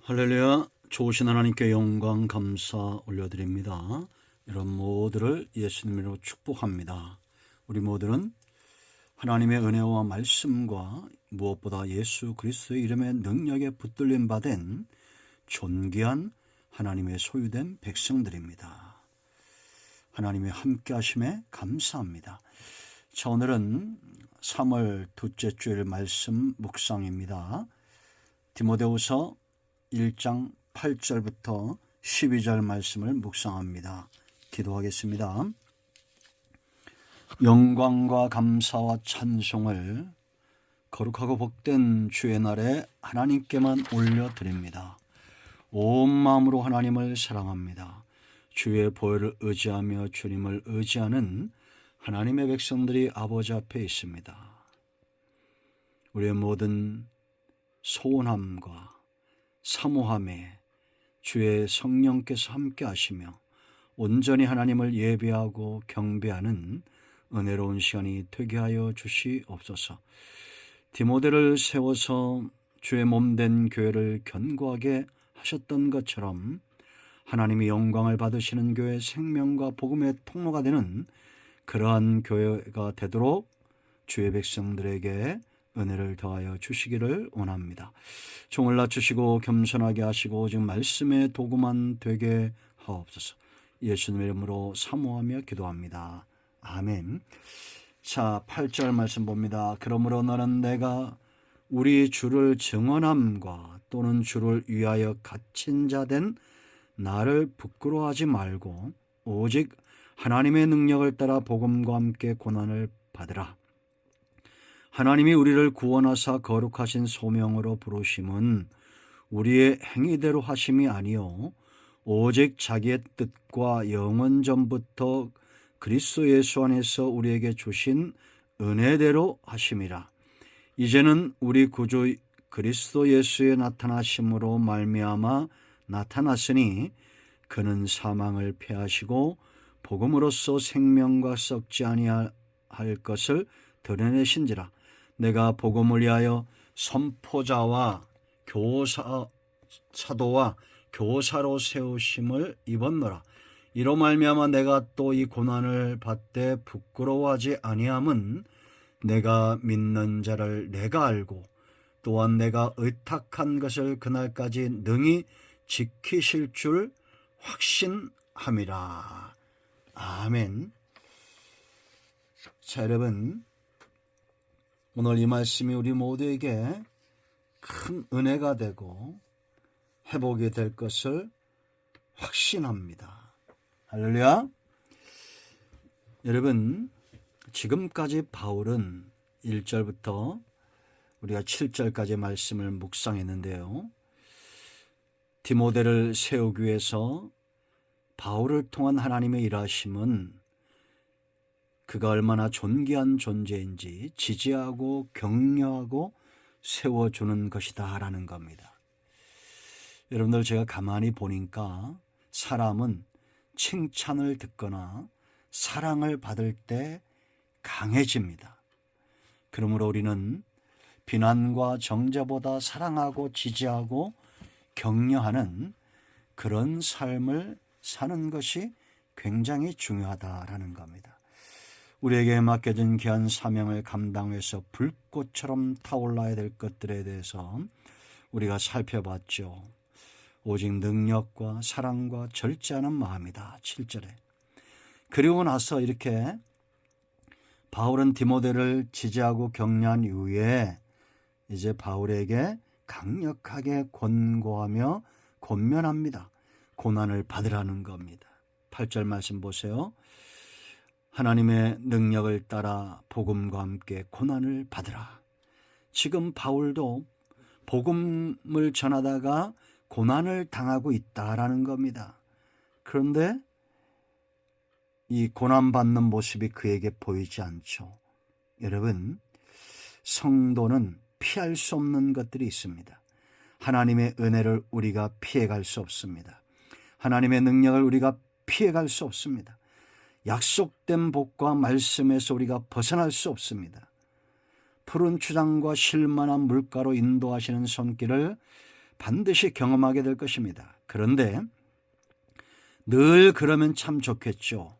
할렐루야. 좋으신 하나님께 영광 감사 올려드립니다. 여러분 모두를 예수님으로 축복합니다. 우리 모두는 하나님의 은혜와 말씀과 무엇보다 예수 그리스도의 이름의 능력에 붙들림 받은 존귀한 하나님의 소유된 백성들입니다. 하나님의 함께 하심에 감사합니다. 자, 오늘은 3월 둘째 주일 말씀 묵상입니다. 디모데후서 1장 8절부터 12절 말씀을 묵상합니다. 기도하겠습니다. 영광과 감사와 찬송을 거룩하고 복된 주의 날에 하나님께만 올려드립니다. 온 마음으로 하나님을 사랑합니다. 주의 보혈을 의지하며 주님을 의지하는 하나님의 백성들이 아버지 앞에 있습니다. 우리의 모든 소원함과 사모함에 주의 성령께서 함께 하시며 온전히 하나님을 예배하고 경배하는 은혜로운 시간이 되게 하여 주시옵소서. 디모데를 세워서 주의 몸된 교회를 견고하게 하셨던 것처럼 하나님이 영광을 받으시는 교회 생명과 복음의 통로가 되는 그러한 교회가 되도록 주의 백성들에게 은혜를 더하여 주시기를 원합니다. 종을 낮추시고 겸손하게 하시고 오직 말씀의 도구만 되게 하옵소서. 예수님의 이름으로 사모하며 기도합니다. 아멘. 자, 8절 말씀 봅니다. 그러므로 너는 내가 우리 주를 증언함과 또는 주를 위하여 갇힌 자 된 나를 부끄러워하지 말고 오직 하나님의 능력을 따라 복음과 함께 고난을 받으라. 하나님이 우리를 구원하사 거룩하신 소명으로 부르심은 우리의 행위대로 하심이 아니요 오직 자기의 뜻과 영원 전부터 그리스도 예수 안에서 우리에게 주신 은혜대로 하심이라. 이제는 우리 구주 그리스도 예수의 나타나심으로 말미암아 나타났으니 그는 사망을 패하시고 복음으로써 생명과 썩지 아니할 것을 드러내신지라. 내가 복음을 위하여 선포자와 사도와 교사로 세우심을 입었노라. 이로 말미암아 내가 또 이 고난을 받되 부끄러워하지 아니함은 내가 믿는 자를 내가 알고 또한 내가 의탁한 것을 그날까지 능히 지키실 줄 확신함이라. 아멘. 자, 여러분, 오늘 이 말씀이 우리 모두에게 큰 은혜가 되고 회복이 될 것을 확신합니다. 할렐루야. 여러분, 지금까지 바울은 1절부터 우리가 7절까지 말씀을 묵상했는데요. 디모데를 세우기 위해서 바울을 통한 하나님의 일하심은 그가 얼마나 존귀한 존재인지 지지하고 격려하고 세워주는 것이다 라는 겁니다. 여러분들, 제가 가만히 보니까 사람은 칭찬을 듣거나 사랑을 받을 때 강해집니다. 그러므로 우리는 비난과 정죄보다 사랑하고 지지하고 격려하는 그런 삶을 사는 것이 굉장히 중요하다라는 겁니다. 우리에게 맡겨진 귀한 사명을 감당해서 불꽃처럼 타올라야 될 것들에 대해서 우리가 살펴봤죠. 오직 능력과 사랑과 절제하는 마음이다. 7절에. 그리고 나서 이렇게 바울은 디모데를 지지하고 격려한 이후에 이제 바울에게 강력하게 권고하며 권면합니다. 고난을 받으라는 겁니다. 8절 말씀 보세요. 하나님의 능력을 따라 복음과 함께 고난을 받으라. 지금 바울도 복음을 전하다가 고난을 당하고 있다라는 겁니다. 그런데 이 고난받는 모습이 그에게 보이지 않죠. 여러분, 성도는 피할 수 없는 것들이 있습니다. 하나님의 은혜를 우리가 피해갈 수 없습니다. 하나님의 능력을 우리가 피해갈 수 없습니다. 약속된 복과 말씀에서 우리가 벗어날 수 없습니다. 푸른 추장과 실만한 물가로 인도하시는 손길을 반드시 경험하게 될 것입니다. 그런데 늘 그러면 참 좋겠죠.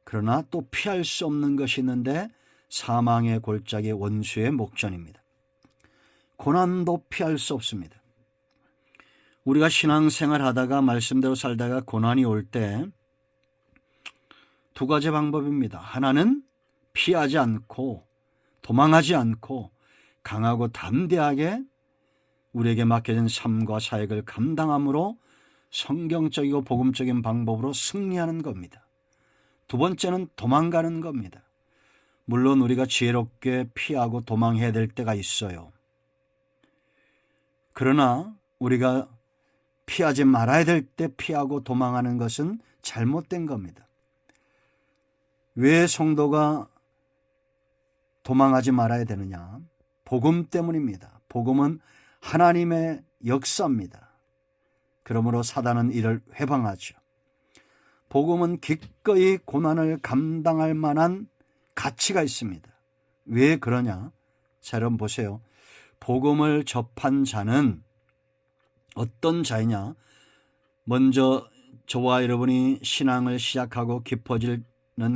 그러나 또 피할 수 없는 것이 있는데 사망의 골짜기 원수의 목전입니다. 고난도 피할 수 없습니다. 우리가 신앙생활 하다가 말씀대로 살다가 고난이 올 때 두 가지 방법입니다. 하나는 피하지 않고 도망하지 않고 강하고 담대하게 우리에게 맡겨진 삶과 사역을 감당함으로 성경적이고 복음적인 방법으로 승리하는 겁니다. 두 번째는 도망가는 겁니다. 물론 우리가 지혜롭게 피하고 도망해야 될 때가 있어요. 그러나 우리가 피하지 말아야 될 때 피하고 도망하는 것은 잘못된 겁니다. 왜 성도가 도망하지 말아야 되느냐? 복음 때문입니다. 복음은 하나님의 역사입니다. 그러므로 사단은 이를 회방하죠. 복음은 기꺼이 고난을 감당할 만한 가치가 있습니다. 왜 그러냐? 자, 여러분 보세요. 복음을 접한 자는 어떤 자이냐? 먼저 저와 여러분이 신앙을 시작하고 깊어지는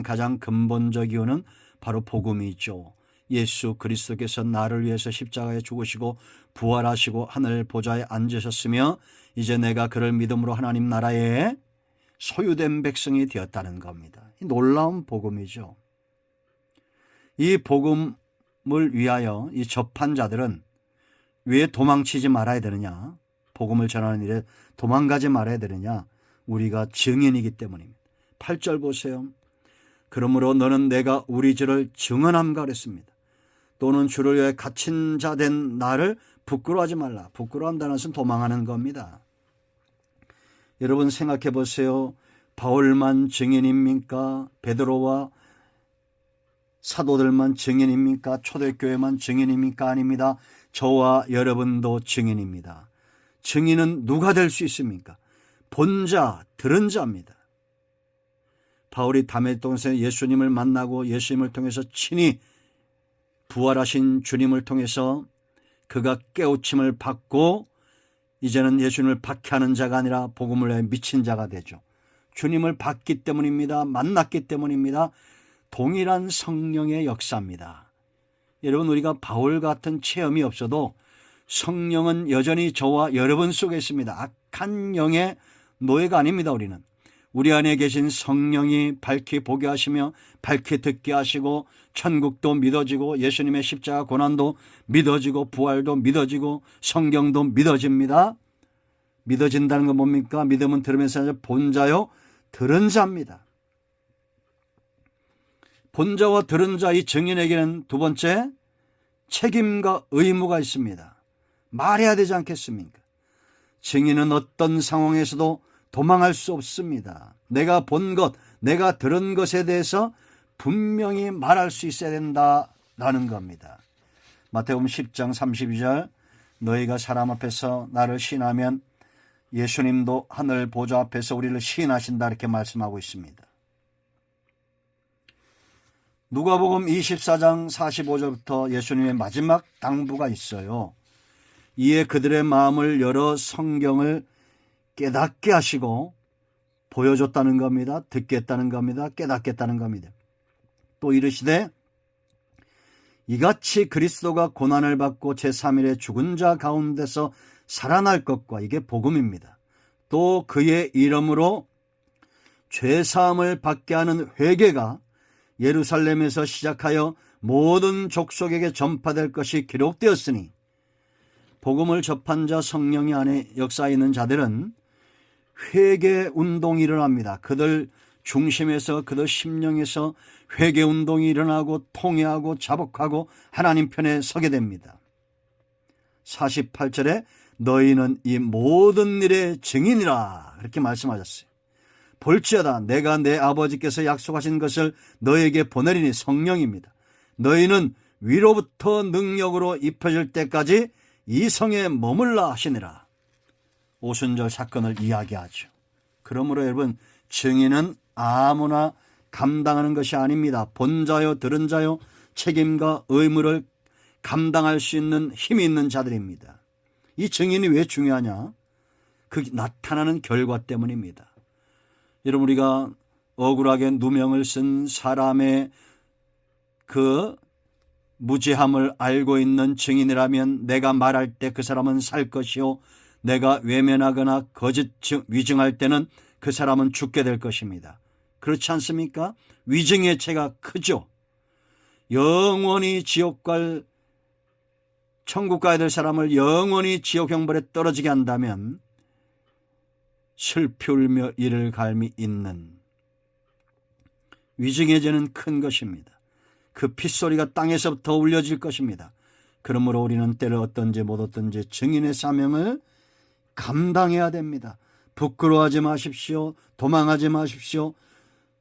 가장 근본적 이유는 바로 복음이죠. 예수 그리스도께서 나를 위해서 십자가에 죽으시고 부활하시고 하늘 보좌에 앉으셨으며 이제 내가 그를 믿음으로 하나님 나라에 소유된 백성이 되었다는 겁니다. 이 놀라운 복음이죠. 이 복음을 위하여 이 접한 자들은 왜 도망치지 말아야 되느냐? 복음을 전하는 일에 도망가지 말아야 되느냐? 우리가 증인이기 때문입니다. 8절 보세요. 그러므로 너는 내가 우리 주를 증언함과 그랬습니다. 또는 주를 위해 갇힌 자 된 나를 부끄러워하지 말라. 부끄러워한다는 것은 도망하는 겁니다. 여러분 생각해 보세요. 바울만 증인입니까? 베드로와 사도들만 증인입니까? 초대교회만 증인입니까? 아닙니다. 저와 여러분도 증인입니다. 증인은 누가 될 수 있습니까? 본 자, 들은 자입니다. 바울이 다메섹에서 예수님을 만나고 예수님을 통해서 친히 부활하신 주님을 통해서 그가 깨우침을 받고 이제는 예수님을 박해하는 자가 아니라 복음을 위해 미친 자가 되죠. 주님을 봤기 때문입니다. 만났기 때문입니다. 동일한 성령의 역사입니다. 여러분 우리가 바울 같은 체험이 없어도 성령은 여전히 저와 여러분 속에 있습니다. 악한 영의 노예가 아닙니다. 우리는 우리 안에 계신 성령이 밝히 보게 하시며 밝히 듣게 하시고 천국도 믿어지고 예수님의 십자가 고난도 믿어지고 부활도 믿어지고 성경도 믿어집니다. 믿어진다는 건 뭡니까? 믿음은 들으면서 아니라 본 자요 들은 자입니다. 본 자와 들은 자 이 증인에게는 두 번째 책임과 의무가 있습니다. 말해야 되지 않겠습니까? 증인은 어떤 상황에서도 도망할 수 없습니다. 내가 본 것, 내가 들은 것에 대해서 분명히 말할 수 있어야 된다라는 겁니다. 마태복음 10장 32절 너희가 사람 앞에서 나를 시인하면 예수님도 하늘 보좌 앞에서 우리를 시인하신다 이렇게 말씀하고 있습니다. 누가복음 24장 45절부터 예수님의 마지막 당부가 있어요. 이에 그들의 마음을 열어 성경을 깨닫게 하시고 보여줬다는 겁니다. 듣겠다는 겁니다. 깨닫겠다는 겁니다. 또 이르시되 이같이 그리스도가 고난을 받고 제3일에 죽은 자 가운데서 살아날 것과 이게 복음입니다. 또 그의 이름으로 죄사함을 받게 하는 회개가 예루살렘에서 시작하여 모든 족속에게 전파될 것이 기록되었으니 복음을 접한 자 성령이 안에 역사에 있는 자들은 회개 운동이 일어납니다. 그들 중심에서 그들 심령에서 회개 운동이 일어나고 통회하고 자복하고 하나님 편에 서게 됩니다. 48절에 너희는 이 모든 일의 증인이라 이렇게 말씀하셨어요. 볼지어다 내가 내 아버지께서 약속하신 것을 너에게 보내리니 성령입니다. 너희는 위로부터 능력으로 입혀질 때까지 이 성에 머물라 하시니라. 오순절 사건을 이야기하죠. 그러므로 여러분 증인은 아무나 감당하는 것이 아닙니다. 본 자요 들은 자요 책임과 의무를 감당할 수 있는 힘이 있는 자들입니다. 이 증인이 왜 중요하냐? 그 나타나는 결과 때문입니다. 여러분, 우리가 억울하게 누명을 쓴 사람의 그 무죄함을 알고 있는 증인이라면 내가 말할 때 그 사람은 살 것이요, 내가 외면하거나 거짓 위증할 때는 그 사람은 죽게 될 것입니다. 그렇지 않습니까? 위증의 죄가 크죠. 영원히 지옥 갈, 천국 가야 될 사람을 영원히 지옥 형벌에 떨어지게 한다면 슬피 울며 이를 갈미 있는 위증의 죄는 큰 것입니다. 그 핏소리가 땅에서부터 울려질 것입니다. 그러므로 우리는 때를 어떤지 못 어떤지 증인의 사명을 감당해야 됩니다. 부끄러워하지 마십시오. 도망하지 마십시오.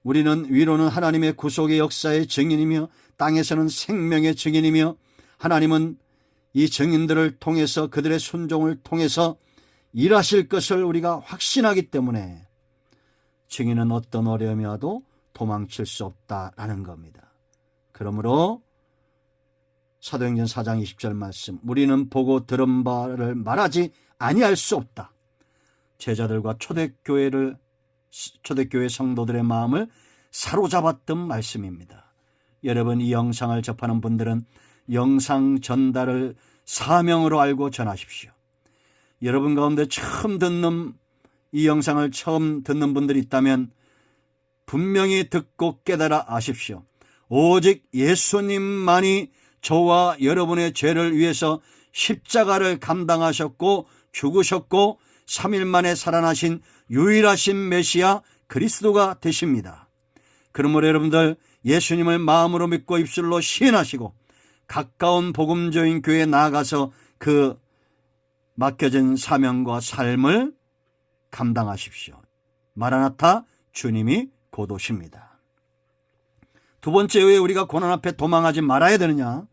우리는 위로는 하나님의 구속의 역사의 증인이며 땅에서는 생명의 증인이며 하나님은 이 증인들을 통해서 그들의 순종을 통해서 일하실 것을 우리가 확신하기 때문에 증인은 어떤 어려움이 와도 도망칠 수 없다라는 겁니다. 그러므로 사도행전 4장 20절 말씀, 우리는 보고 들은 바를 말하지 아니할 수 없다. 제자들과 초대교회 성도들의 마음을 사로잡았던 말씀입니다. 여러분, 이 영상을 접하는 분들은 영상 전달을 사명으로 알고 전하십시오. 여러분 가운데 이 영상을 처음 듣는 분들이 있다면 분명히 듣고 깨달아 아십시오. 오직 예수님만이 저와 여러분의 죄를 위해서 십자가를 감당하셨고 죽으셨고 3일 만에 살아나신 유일하신 메시아 그리스도가 되십니다. 그러므로 여러분들 예수님을 마음으로 믿고 입술로 시인하시고 가까운 복음조인 교회에 나아가서 그 맡겨진 사명과 삶을 감당하십시오. 마라나타, 주님이 곧 오십니다. 두 번째, 왜 우리가 고난 앞에 도망하지 말아야 되느냐?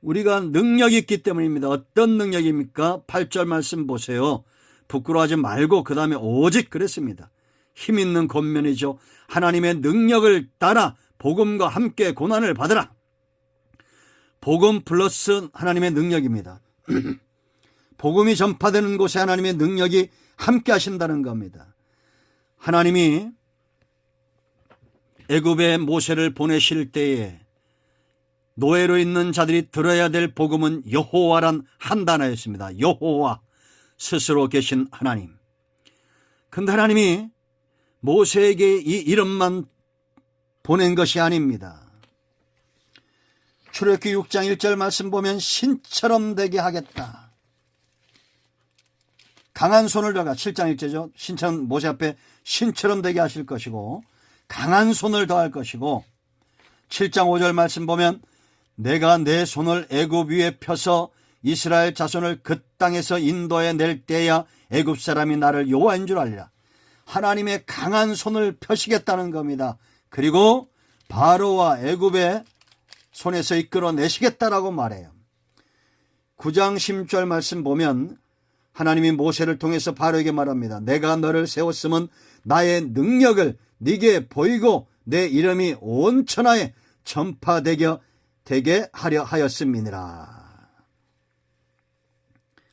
우리가 능력이 있기 때문입니다. 어떤 능력입니까? 8절 말씀 보세요. 부끄러워하지 말고 그 다음에 오직 그랬습니다. 힘 있는 권면이죠. 하나님의 능력을 따라 복음과 함께 고난을 받으라. 복음 플러스 하나님의 능력입니다. 복음이 전파되는 곳에 하나님의 능력이 함께 하신다는 겁니다. 하나님이 애굽에 모세를 보내실 때에 노예로 있는 자들이 들어야 될 복음은 여호와란 한 단어였습니다. 여호와, 스스로 계신 하나님. 근데 하나님이 모세에게 이 이름만 보낸 것이 아닙니다. 출애굽기 6장 1절 말씀 보면 신처럼 되게 하겠다. 강한 손을 더하라. 7장 1절죠. 신처럼, 모세 앞에 신처럼 되게 하실 것이고 강한 손을 더할 것이고, 7장 5절 말씀 보면 내가 내 손을 애굽 위에 펴서 이스라엘 자손을 그 땅에서 인도해 낼 때야 애굽 사람이 나를 여호와인 줄 알리라. 하나님의 강한 손을 펴시겠다는 겁니다. 그리고 바로와 애굽의 손에서 이끌어내시겠다라고 말해요. 9장 10절 말씀 보면 하나님이 모세를 통해서 바로에게 말합니다. 내가 너를 세웠음은 나의 능력을 네게 보이고 내 이름이 온 천하에 전파되게 하려 하였음이니라.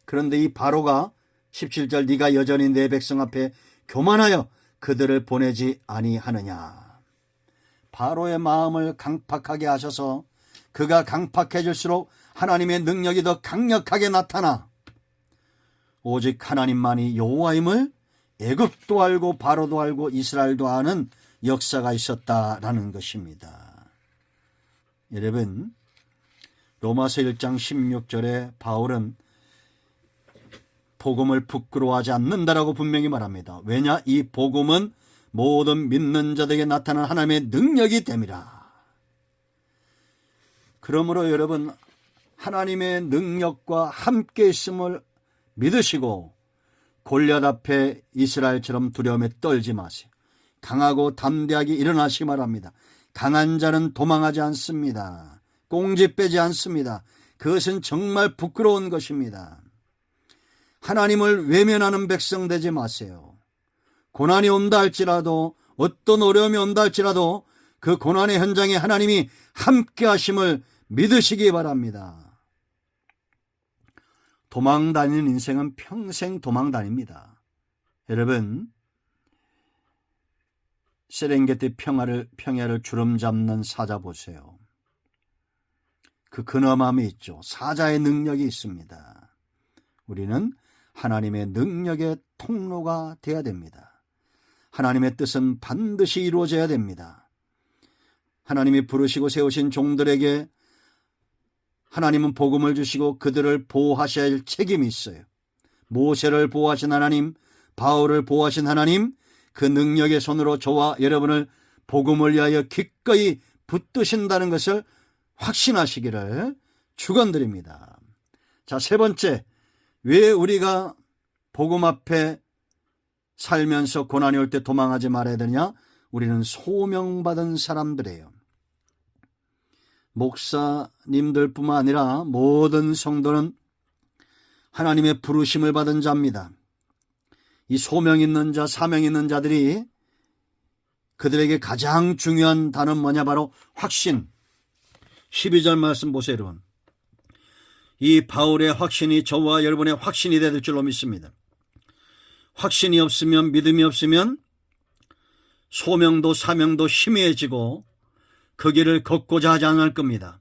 그런데 이 바로가 17절 네가 여전히 내 백성 앞에 교만하여 그들을 보내지 아니하느냐. 바로의 마음을 강팍하게 하셔서 그가 강팍해질수록 하나님의 능력이 더 강력하게 나타나 오직 하나님만이 여호와임을 애굽도 알고 바로도 알고 이스라엘도 아는 역사가 있었다라는 것입니다. 여러분, 로마서 1장 16절에 바울은 복음을 부끄러워하지 않는다라고 분명히 말합니다. 왜냐? 이 복음은 모든 믿는 자들에게 나타난 하나님의 능력이 됨이라. 그러므로 여러분, 하나님의 능력과 함께 있음을 믿으시고 골리앗 앞에 이스라엘처럼 두려움에 떨지 마세요. 강하고 담대하게 일어나시기 바랍니다. 강한 자는 도망하지 않습니다. 꽁지 빼지 않습니다. 그것은 정말 부끄러운 것입니다. 하나님을 외면하는 백성 되지 마세요. 고난이 온다 할지라도, 어떤 어려움이 온다 할지라도 그 고난의 현장에 하나님이 함께 하심을 믿으시기 바랍니다. 도망 다니는 인생은 평생 도망 다닙니다. 여러분, 세렝게티 평야를 주름 잡는 사자 보세요. 그 근엄함이 있죠. 사자의 능력이 있습니다. 우리는 하나님의 능력의 통로가 되어야 됩니다. 하나님의 뜻은 반드시 이루어져야 됩니다. 하나님이 부르시고 세우신 종들에게 하나님은 복음을 주시고 그들을 보호하셔야 할 책임이 있어요. 모세를 보호하신 하나님, 바울을 보호하신 하나님, 그 능력의 손으로 저와 여러분을 복음을 위하여 기꺼이 붙드신다는 것을 확신하시기를 축원드립니다. 자, 세 번째, 왜 우리가 복음 앞에 살면서 고난이 올 때 도망하지 말아야 되냐? 우리는 소명받은 사람들이에요. 목사님들뿐만 아니라 모든 성도는 하나님의 부르심을 받은 자입니다. 이 소명 있는 자, 사명 있는 자들이 그들에게 가장 중요한 단어는 뭐냐? 바로 확신. 12절 말씀 보세요, 여러분. 이 바울의 확신이 저와 여러분의 확신이 될 줄로 믿습니다. 확신이 없으면, 믿음이 없으면 소명도 사명도 희미해지고 그 길을 걷고자 하지 않을 겁니다.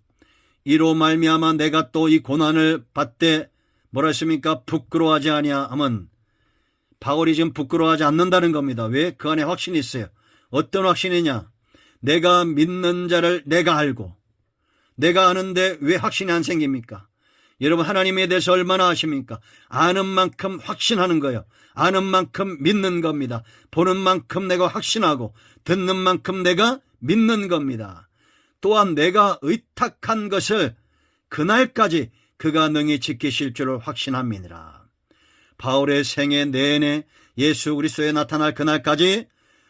이로 말미암아 내가 또 이 고난을 받되 뭐라 했습니까? 부끄러워하지 아니하면, 바울이 지금 부끄러워하지 않는다는 겁니다. 왜? 그 안에 확신이 있어요. 어떤 확신이냐? 내가 믿는 자를 내가 알고, 내가 아는데 왜 확신이 안 생깁니까? 여러분, 하나님에 대해서 얼마나 아십니까? 아는 만큼 확신하는 거예요. 아는 만큼 믿는 겁니다. 보는 만큼 내가 확신하고 듣는 만큼 내가 믿는 겁니다. 또한 내가 의탁한 것을 그날까지 그가 능히 지키실 줄을 확신함이니라. 바울의 생애 내내 예수 그리스도에 나타날 그날까지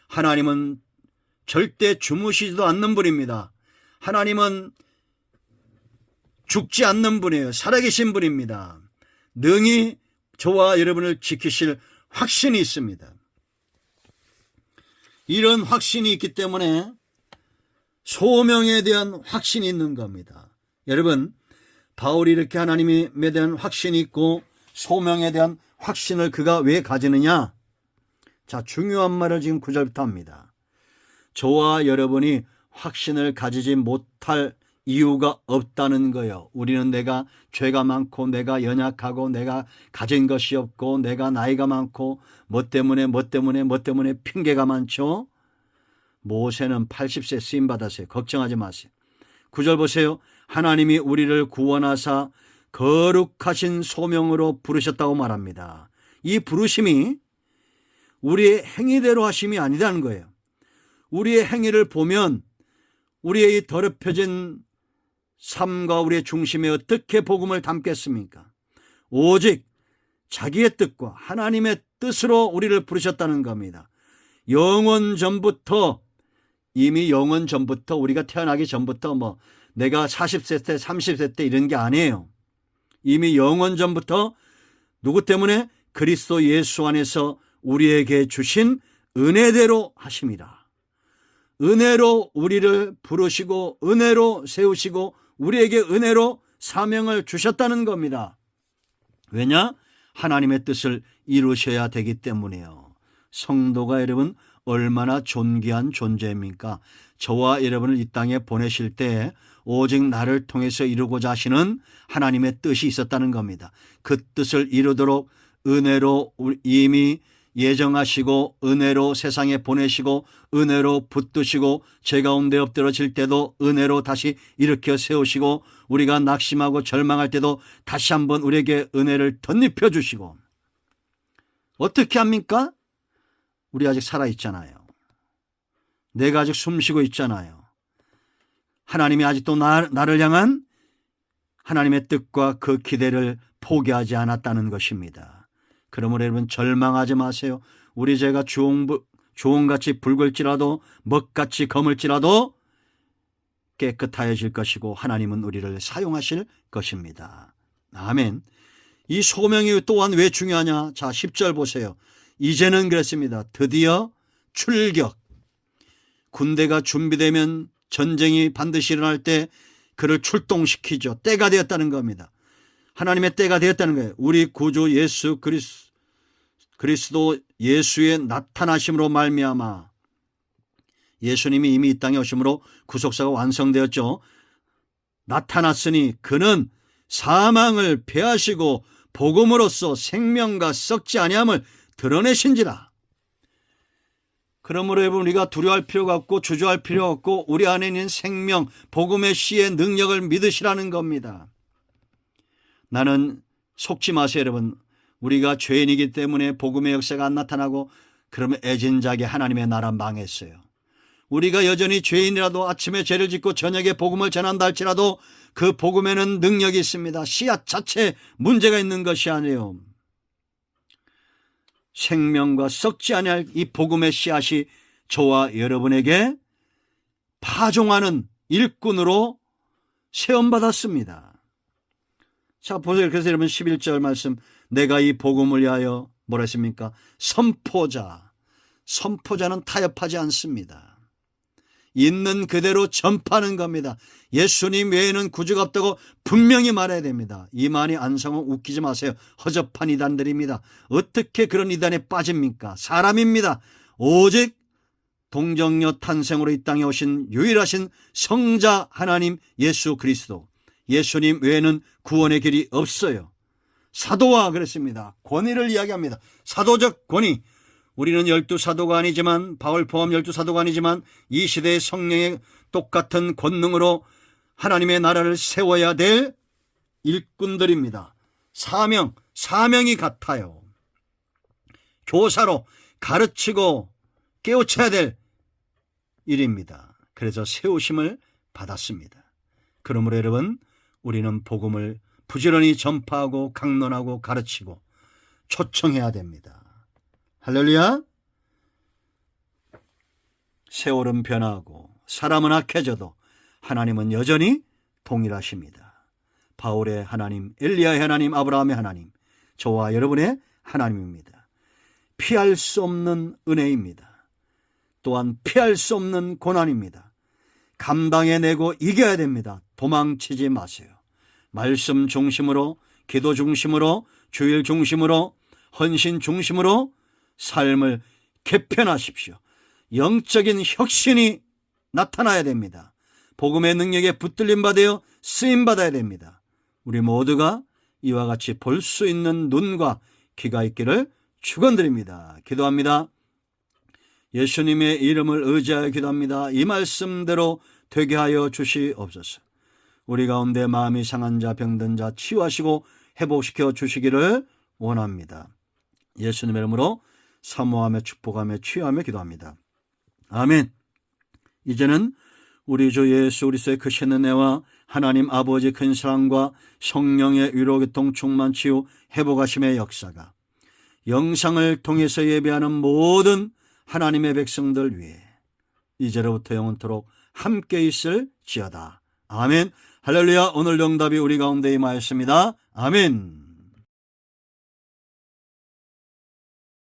하나님은 절대 주무시지도 않는 분입니다. 하나님은 죽지 않는 분이에요. 살아계신 분입니다. 능히 저와 여러분을 지키실 확신이 있습니다. 이런 확신이 있기 때문에 소명에 대한 확신이 있는 겁니다. 여러분, 바울이 이렇게 하나님에 대한 확신이 있고 소명에 대한 확신을 그가 왜 가지느냐? 자, 중요한 말을 지금 9절부터 합니다. 저와 여러분이 확신을 가지지 못할 이유가 없다는 거예요. 우리는 내가 죄가 많고 내가 연약하고 내가 가진 것이 없고 내가 나이가 많고 뭐 때문에 핑계가 많죠. 모세는 80세 쓰임 받았어요. 걱정하지 마세요. 9절 보세요. 하나님이 우리를 구원하사 거룩하신 소명으로 부르셨다고 말합니다. 이 부르심이 우리의 행위대로 하심이 아니라는 거예요. 우리의 행위를 보면 우리의 이 더럽혀진 삶과 우리의 중심에 어떻게 복음을 담겠습니까? 오직 자기의 뜻과 하나님의 뜻으로 우리를 부르셨다는 겁니다. 영원 전부터, 이미 영원 전부터, 우리가 태어나기 전부터 뭐 내가 40세 때 30세 때 이런 게 아니에요. 이미 영원 전부터 누구 때문에? 그리스도 예수 안에서 우리에게 주신 은혜대로 하심이라. 은혜로 우리를 부르시고 은혜로 세우시고 우리에게 은혜로 사명을 주셨다는 겁니다. 왜냐? 하나님의 뜻을 이루셔야 되기 때문이에요. 성도가 여러분 얼마나 존귀한 존재입니까? 저와 여러분을 이 땅에 보내실 때 오직 나를 통해서 이루고자 하시는 하나님의 뜻이 있었다는 겁니다. 그 뜻을 이루도록 은혜로 이미 예정하시고 은혜로 세상에 보내시고 은혜로 붙드시고 제 가운데 엎드러질 때도 은혜로 다시 일으켜 세우시고 우리가 낙심하고 절망할 때도 다시 한번 우리에게 은혜를 덧입혀 주시고 어떻게 합니까? 우리 아직 살아있잖아요. 내가 아직 숨쉬고 있잖아요. 하나님이 아직도 나를 향한 하나님의 뜻과 그 기대를 포기하지 않았다는 것입니다. 그러므로 여러분 절망하지 마세요. 우리 죄가 주홍같이 붉을지라도 먹같이 검을지라도 깨끗하여질 것이고 하나님은 우리를 사용하실 것입니다. 아멘. 이 소명이 또한 왜 중요하냐? 자, 10절 보세요. 이제는 그랬습니다. 드디어 출격. 군대가 준비되면 전쟁이 반드시 일어날 때 그를 출동시키죠. 때가 되었다는 겁니다. 하나님의 때가 되었다는 거예요. 우리 구주 예수 그리스도 예수의 나타나심으로 말미암아, 예수님이 이미 이 땅에 오심으로 구속사가 완성되었죠. 나타났으니 그는 사망을 패하시고 복음으로써 생명과 썩지 아니함을 드러내신지라. 그러므로 여러분, 우리가 두려워할 필요가 없고 주저할 필요가 없고 우리 안에 있는 생명, 복음의 씨의 능력을 믿으시라는 겁니다. 나는 속지 마세요, 여러분. 우리가 죄인이기 때문에 복음의 역사가 안 나타나고 그러면 애진작에 하나님의 나라 망했어요. 우리가 여전히 죄인이라도 아침에 죄를 짓고 저녁에 복음을 전한다 할지라도 그 복음에는 능력이 있습니다. 씨앗 자체에 문제가 있는 것이 아니에요. 생명과 썩지 아니할 이 복음의 씨앗이 저와 여러분에게 파종하는 일꾼으로 세움받았습니다. 자, 보세요. 그래서 여러분 11절 말씀, 내가 이 복음을 위하여 뭐라 했습니까? 선포자는 타협하지 않습니다. 있는 그대로 전파하는 겁니다. 예수님 외에는 구주가 없다고 분명히 말해야 됩니다. 이만희 안성은 웃기지 마세요. 허접한 이단들입니다. 어떻게 그런 이단에 빠집니까? 사람입니다. 오직 동정녀 탄생으로 이 땅에 오신 유일하신 성자 하나님 예수 그리스도, 예수님 외에는 구원의 길이 없어요. 사도와 그랬습니다. 권위를 이야기합니다. 사도적 권위. 우리는 12사도가 아니지만, 바울 포함 12사도가 아니지만 이 시대의 성령의 똑같은 권능으로 하나님의 나라를 세워야 될 일꾼들입니다. 사명이 같아요. 교사로 가르치고 깨우쳐야 될 일입니다. 그래서 세우심을 받았습니다. 그러므로 여러분, 우리는 복음을 부지런히 전파하고 강론하고 가르치고 초청해야 됩니다. 할렐루야. 세월은 변하고 사람은 악해져도 하나님은 여전히 동일하십니다. 바울의 하나님, 엘리야의 하나님, 아브라함의 하나님, 저와 여러분의 하나님입니다. 피할 수 없는 은혜입니다. 또한 피할 수 없는 고난입니다. 감당해내고 이겨야 됩니다. 도망치지 마세요. 말씀 중심으로, 기도 중심으로, 주일 중심으로, 헌신 중심으로 삶을 개편하십시오. 영적인 혁신이 나타나야 됩니다. 복음의 능력에 붙들림 받아요. 쓰임 받아야 됩니다. 우리 모두가 이와 같이 볼 수 있는 눈과 귀가 있기를 축원드립니다. 기도합니다. 예수님의 이름을 의지하여 기도합니다. 이 말씀대로 되게 하여 주시옵소서. 우리 가운데 마음이 상한 자, 병든 자 치유하시고 회복시켜 주시기를 원합니다. 예수님의 이름으로 사모하며 축복하며 취하며 기도합니다. 아멘. 이제는 우리 주 예수 그리스도의 크신 은혜와 하나님 아버지 큰 사랑과 성령의 위로 교통 충만 치유 회복하심의 역사가 영상을 통해서 예배하는 모든 하나님의 백성들 위해 이제로부터 영원토록 함께 있을지어다. 아멘. 할렐루야. 오늘 응답이 우리 가운데 임하였습니다. 아멘.